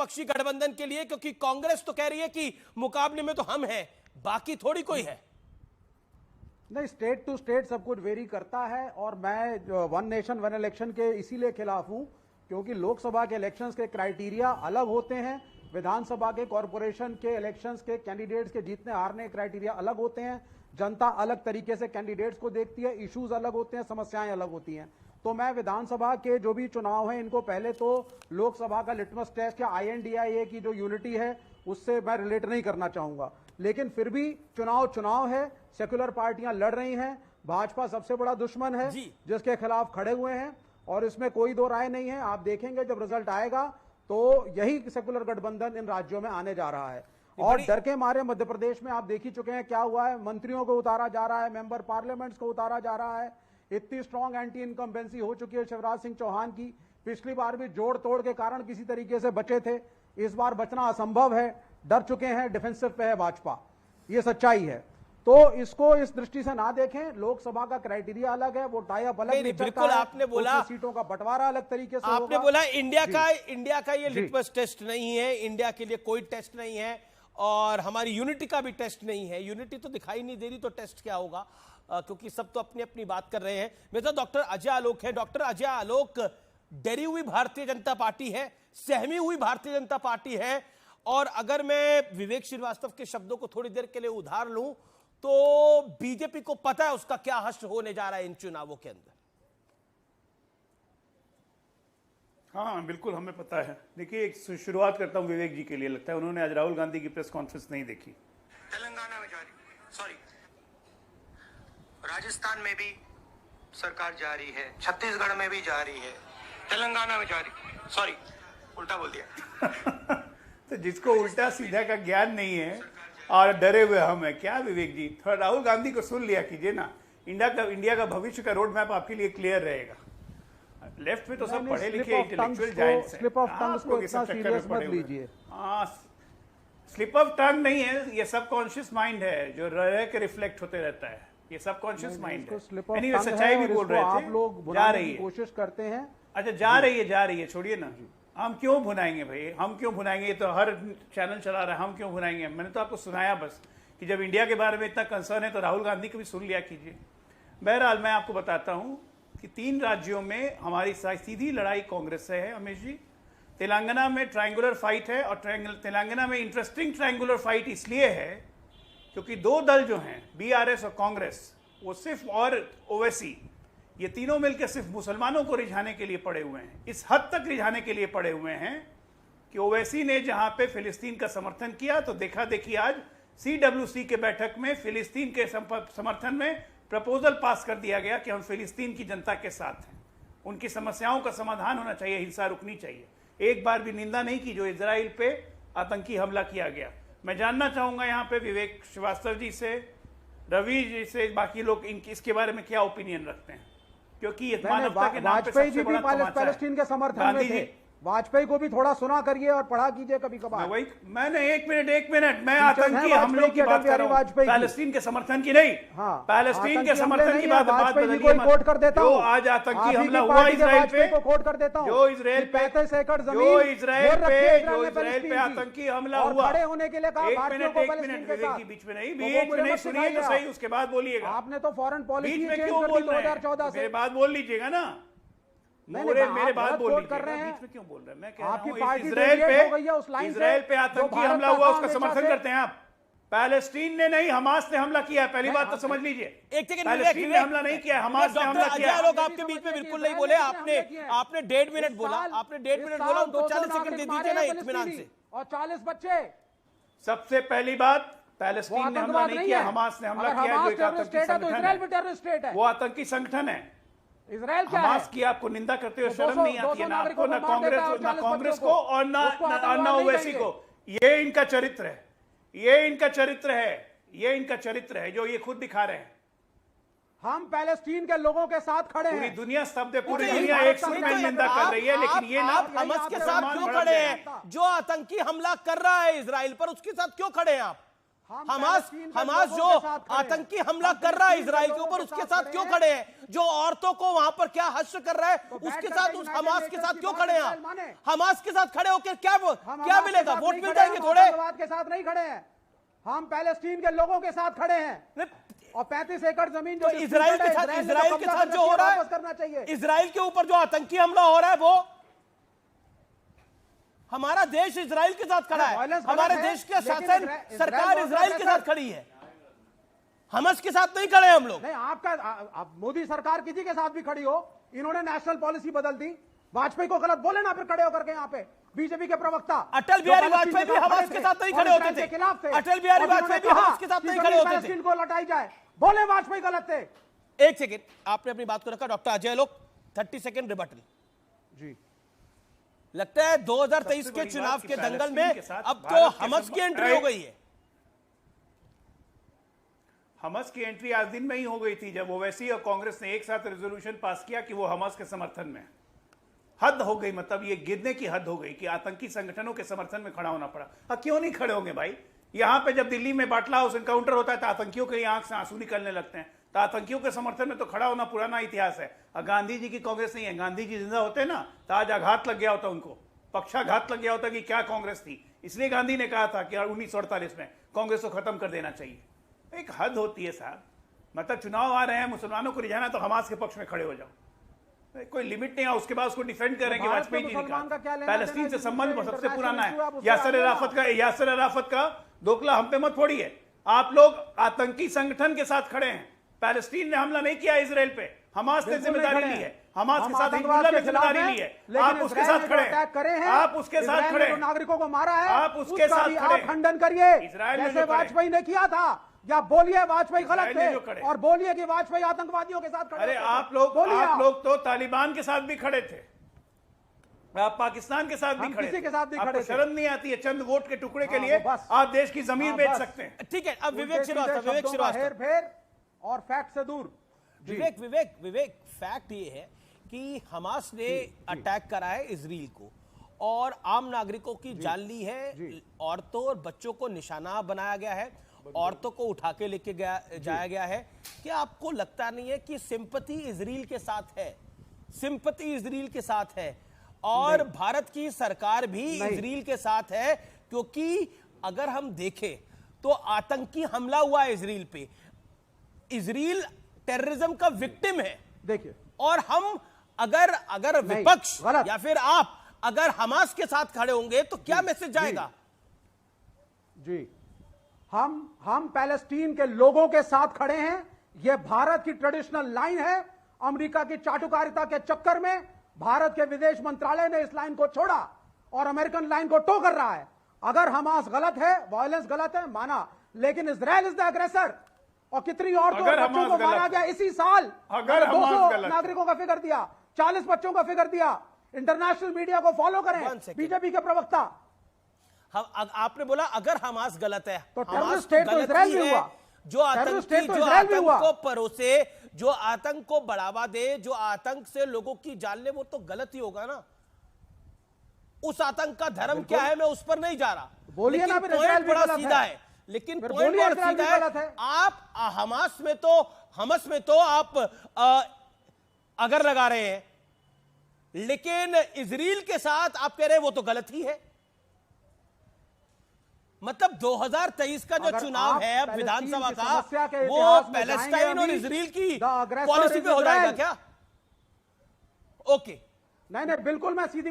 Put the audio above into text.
विपक्षी गठबंधन के लिए, क्योंकि कांग्रेस तो कह रही है कि मुकाबले में तो हम हैं, बाकी थोड़ी कोई है। नहीं, स्टेट टू स्टेट सब कुछ वेरी करता है और मैं वन नेशन वन इलेक्शन के इसीलिए खिलाफ हूं क्योंकि लोकसभा के इलेक्शंस के क्राइटेरिया अलग होते हैं, विधानसभा के कॉरपोरेशन के इलेक्शंस के कैंडिडेट्स के जीतने हारने क्राइटेरिया अलग होते हैं, जनता अलग तरीके से कैंडिडेट्स को देखती है, इश्यूज अलग होते हैं, समस्याएं अलग होती हैं। तो मैं विधानसभा के जो भी चुनाव हैं इनको पहले तो लोकसभा का लिटमस टेस्ट या INDIA की जो यूनिटी है उससे मैं रिलेट नहीं करना चाहूंगा, लेकिन फिर भी चुनाव है, सेक्युलर पार्टियां लड़ रही हैं, भाजपा सबसे बड़ा दुश्मन है जिसके खिलाफ खड़े हुए हैं और इसमें कोई दो राय नहीं है। आप देखेंगे जब रिजल्ट आएगा तो यही सेक्युलर गठबंधन इन राज्यों में आने जा रहा है। और डर के मारे मध्य प्रदेश में आप देख ही चुके हैं क्या हुआ है, मंत्रियों को उतारा जा रहा है, मेंबर पार्लियामेंट्स को उतारा जा रहा है, इतनी स्ट्रांग एंटी इनकम्बेंसी हो चुकी है शिवराज सिंह चौहान की। पिछली बार भी जोड़ तोड़ के कारण किसी तरीके से बचे थे, इस बार बचना असंभव है, डर चुके हैं, डिफेंसिव पे है भाजपा, ये सच्चाई है। तो इसको इस दृष्टि से ना देखें, लोकसभा का क्राइटेरिया अलग है, वो टाई अप अलग, बिल्कुल आपने बोला सीटों का बंटवारा अलग तरीके से आपने बोला इंडिया का ये लिटमस टेस्ट नहीं है, इंडिया के लिए कोई टेस्ट नहीं है और हमारी यूनिटी का भी टेस्ट नहीं है। यूनिटी तो दिखाई नहीं दे रही तो टेस्ट क्या होगा, क्योंकि सब तो अपनी अपनी बात कर रहे हैं। मेरे साथ डॉक्टर अजय आलोक है। डॉक्टर अजय आलोक, डरी हुई भारतीय जनता पार्टी है, सहमी हुई भारतीय जनता पार्टी है, और अगर मैं विवेक श्रीवास्तव के शब्दों को थोड़ी देर के लिए उधार लूं तो बीजेपी को पता है उसका क्या हश्र होने जा रहा है इन चुनावों के अंदर। हाँ बिल्कुल हमें पता है। देखिए, एक शुरुआत करता हूं विवेक जी के लिए। लगता है उन्होंने आज राहुल गांधी की प्रेस कॉन्फ्रेंस नहीं देखी। तेलंगाना में राजस्थान में भी सरकार जा रही है, छत्तीसगढ़ में भी जा रही है, तेलंगाना में जा रही, उल्टा बोल दिया। तो जिसको उल्टा सीधा का ज्ञान नहीं है और डरे हुए हम हैं क्या विवेक जी, थोड़ा राहुल गांधी को सुन लिया कीजिए ना। इंडिया का भविष्य का रोड मैप आपके लिए क्लियर रहेगा। लेफ्ट में तो सब पढ़े लिखे इंटेलेक्चुअल जायंट्स हैं, स्लिप ऑफ टंग्स को इतना सीरियस मत लीजिए। हाँ, स्लिप ऑफ टंग नहीं है, ये सबकॉन्शियस माइंड है जो रह के रिफ्लेक्ट होते रहता है, ये सबकॉन्शियस माइंड है। एनीवे, सच्चाई भी बोल रहे थे, आप लोग जा रही है, कोशिश करते हैं। अच्छा जा रही है, छोड़िए ना। हम क्यों भुनाएंगे भाई, हम क्यों भुनाएंगे, ये तो हर चैनल चला रहा है, हम क्यों भुनाएंगे। मैंने तो आपको सुनाया बस कि जब इंडिया के बारे में इतना कंसर्न है तो राहुल गांधी को भी सुन लिया कीजिए। बहरहाल मैं आपको बताता हूं कि 3 राज्यों में हमारी सीधी लड़ाई कांग्रेस से है अमीश जी। तेलंगाना में ट्रायंगुलर फाइट है, और तेलंगाना में इंटरेस्टिंग ट्रायंगुलर फाइट इसलिए है क्योंकि 2 दल जो हैं, BRS और कांग्रेस, वो सिर्फ, और ओवैसी, ये तीनों मिलकर सिर्फ मुसलमानों को रिझाने के लिए पड़े हुए हैं। इस हद तक रिझाने के लिए पड़े हुए हैं कि ओवैसी ने जहां पे फिलिस्तीन का समर्थन किया तो देखा देखी आज CWC के बैठक में फिलिस्तीन के समर्थन में प्रपोजल पास कर दिया गया कि हम फिलिस्तीन की जनता के साथ हैं, उनकी समस्याओं का समाधान होना चाहिए, हिंसा रुकनी चाहिए। एक बार भी निंदा नहीं की जो इजराइल पे आतंकी हमला किया गया। मैं जानना चाहूंगा यहाँ पे विवेक श्रीवास्तव जी से, रवि जी से, बाकी लोग इसके बारे में क्या ओपिनियन रखते हैं, क्योंकि ये मानवता के नाम पे सबसे बड़ा तमाचा है। पैलेस्टीन के समर्थन में थे, वाजपेयी को भी थोड़ा सुना करिए और पढ़ा कीजिए कभी कभार। वही मैंने एक मिनट मैं आतंकी हमलों की बात कर रहा हूं, पैलेस्टीन के समर्थन की नहीं। हाँ, पैलेस्टीन के समर्थन की बात बदलिए मत। कोट कर देता हूं, जो आज आतंकी हमला हुआ इजराइल पे, को कोट कर देता हूं, जो इजराइल पे 35 एकड़ जमीन, जो इजराइल पे आतंकी हमला हुआ, खड़े होने के लिए कहा भारतीयों को पैलेस्टीन के साथ। बीच में नहीं सुनिए तो सही, उसके बाद बोलिएगा। आपने तो फॉरेन पॉलिसी बीच में क्यों बोल रहे हैं, 2014 से। मेरे बात बोल लीजिएगा ना, मेरे बात बोल लीजिए, बीच में क्यों बोल रहे हैं। मैं कह रहा हूं इजराइल पे आतंकी हमला हुआ, उसका समर्थन करते हैं आप। पैलेस्टीन ने नहीं, हमास ने हमला किया है, पहली बात तो समझ लीजिए। पैलेस्टीन ने हमला नहीं किया है, हमास ने हमला किया है। लोग आपके बीच में बिल्कुल नहीं बोले, आपने 1.5 मिनट बोला, आपने 1.5 मिनट बोला, उनको 40 सेकंड दे दीजिए ना इत्मीनान से। और 40 बच्चे। सबसे पहली बात, पैलेस्टीन ने हमला नहीं किया, हमास ने हमला किया, जो एक आतंकी संगठन है, वो आतंकी संगठन है। इजराइल क्या हमास की आपको निंदा करते हुए शर्म नहीं आती है ना आपको, ना कांग्रेस को और ना ओवैसी को। ये इनका चरित्र है, ये इनका चरित्र है जो ये खुद दिखा रहे हैं। हम पैलेस्टीन के लोगों के साथ खड़े हैं। पूरी दुनिया स्तब्ध है, पूरी दुनिया एक सुर में निंदा कर रही है, लेकिन ये ना हमास के साथ क्यों खड़े हैं? जो आतंकी हमला कर रहा है इजराइल पर, उसके साथ क्यों खड़े हैं आप? हमास जो आतंकी हमला कर रहा है इजराइल के ऊपर, उसके साथ क्यों खड़े हैं? जो औरतों को वहां पर क्या हश्र कर रहा है, उसके साथ, उस हमास के साथ क्यों खड़े हैं आप? हमास के साथ खड़े होकर क्या मिलेगा? वोट मिल जाएंगे थोड़े? के साथ नहीं खड़े हैं, हम पैलेस्टीन के लोगों के साथ खड़े हैं। और 35 एकड़ जमीन जो इजराइल के साथ जो हो रहा है, करना चाहिए। इजराइल के ऊपर जो आतंकी हमला हो रहा है, वो हमारा देश इजराइल के साथ खड़ा है। हमारे देश के शासन सरकार इजराइल के साथ खड़ी है, हमास के साथ नहीं खड़े हम लोग। नहीं, आपका मोदी सरकार किसी के साथ भी खड़ी हो, इन्होंने नेशनल पॉलिसी बदल दी। वाजपेयी को गलत बोले ना फिर खड़े होकर के यहाँ पे बीजेपी के प्रवक्ता। अटल बिहारी वाजपेयी भी हमास के साथ नहीं खड़े होते थे। अटल बिहारी वाजपेयी भी हमास के साथ नहीं खड़े होते थे। को लौटाई जाए, बोले वाजपेयी गलत थे। एक सेकेंड, आपने अपनी बात को रखा। डॉक्टर अजय लोक, 30 सेकेंड रिबटल। जी, लगता है 2023 के चुनाव के दंगल में अब तो हमास की एंट्री हो गई है। हमास की एंट्री आज दिन में ही हो गई थी, जब ओवैसी और कांग्रेस ने एक साथ रेजोल्यूशन पास किया कि वो हमास के समर्थन में। हद हो गई, मतलब ये गिरने की हद हो गई कि आतंकी संगठनों के समर्थन में खड़ा होना पड़ा। क्यों नहीं खड़े होंगे भाई? यहां पे जब दिल्ली में बाटला हाउस एनकाउंटर होता है तो आतंकियों के आंख से आंसू निकलने लगते हैं। तो आतंकियों के समर्थन में तो खड़ा होना पुराना इतिहास है। गांधी जी की कांग्रेस नहीं है। गांधी जी जिंदा होते ना तो आज आघात लग गया होता, उनको पक्षाघात लग गया होता कि क्या कांग्रेस थी। इसलिए गांधी ने कहा था कि 1948 में कांग्रेस को खत्म कर देना चाहिए। एक हद होती है साहब, मतलब चुनाव आ रहे हैं, मुसलमानों को रिझाना तो हमास के पक्ष में खड़े हो जाओ, कोई लिमिट नहीं है। उसके बाद उसको डिफेंड करें कि वाजपेयी जी ने कहा पैलेस्टीन से संबंध सबसे पुराना है। यासर अराफत का दोकला हम पे मत फोड़िए। आप लोग आतंकी संगठन के साथ खड़े हैं। पैलेस्टीन ने हमला नहीं किया इसराइल पे, हमास ने जिम्मेदारी ली है। हमास के साथ हिजबुल्लाह ने जिम्मेदारी ली है। आप उसके साथ खड़े हैं, आप उसके साथ खड़े हैं। नागरिकों को मारा है, आप उसके साथ खड़े, खंडन करिए इजराइल जैसे वाजपेयी ने किया था। या बोलिए वाजपेयी गलत थे और बोलिए कि वाजपेयी आतंकवादियों के साथ खड़े। अरे आप लोग तो तालिबान के साथ भी खड़े थे, आप पाकिस्तान के साथ भी खड़े, किसी के साथ भी खड़े। शर्म नहीं आती है चंद वोट के टुकड़े के लिए आप देश की जमीन बेच सकते हैं? ठीक है, अब विवेक श्रीवास्तव हेर और फैक्ट से दूर। विवेक फैक्ट ये है कि हमास ने अटैक करा है इजराइल को और आम नागरिकों की जान ली है। औरतों और बच्चों को निशाना बनाया गया है, औरतों को उठा के लेके जाया गया है। क्या आपको लगता नहीं है कि सिंपैथी इजराइल के साथ है? सिंपैथी इजराइल के साथ है और भारत की सरकार भी इजराइल के साथ है, क्योंकि अगर हम देखें तो आतंकी हमला हुआ है इजराइल पे। इजराइल टेररिज्म का विक्टिम है। देखिए, और हम अगर विपक्ष या फिर आप अगर हमास के साथ खड़े होंगे तो क्या मैसेज जाएगा? जी, हम पैलेस्टीन के लोगों के साथ खड़े हैं। यह भारत की ट्रेडिशनल लाइन है। अमेरिका की चाटुकारिता के चक्कर में भारत के विदेश मंत्रालय ने इस लाइन को छोड़ा और अमेरिकन लाइन को टो कर रहा है। अगर हमास गलत है, वायलेंस गलत है, माना, लेकिन इजराइल इज द अग्रेसर। और कितनी औरतों और बच्चों को मारा गया इसी साल। अगर 200 नागरिकों का फिगर दिया, 40 बच्चों का फिगर दिया। इंटरनेशनल मीडिया को फॉलो करें, बीजेपी के प्रवक्ता। आपने बोला अगर हमास गलत है तो टेररिस्ट स्टेट तो इजराइल भी हुआ। जो आतंक को परोसे, जो आतंक को बढ़ावा दे, जो आतंक से लोगों की जान ले, वो तो गलत ही होगा ना। उस आतंक का धर्म क्या है मैं उस पर नहीं जा रहा। बोलिए ना, पॉइंट बड़ा सीधा है, लेकिन पॉइंट बड़ा सीधा है। आप हमास में तो आप अगर लगा रहे हैं, लेकिन इजराइल के साथ आप कह रहे हैं वो तो गलत ही है। मतलब 2023 का जो चुनाव है अब विधानसभा का, वो पैलेस्टाइन और इजराइल की पॉलिसी पे हो जाएगा क्या? ओके, नहीं, बिल्कुल मैं सीधी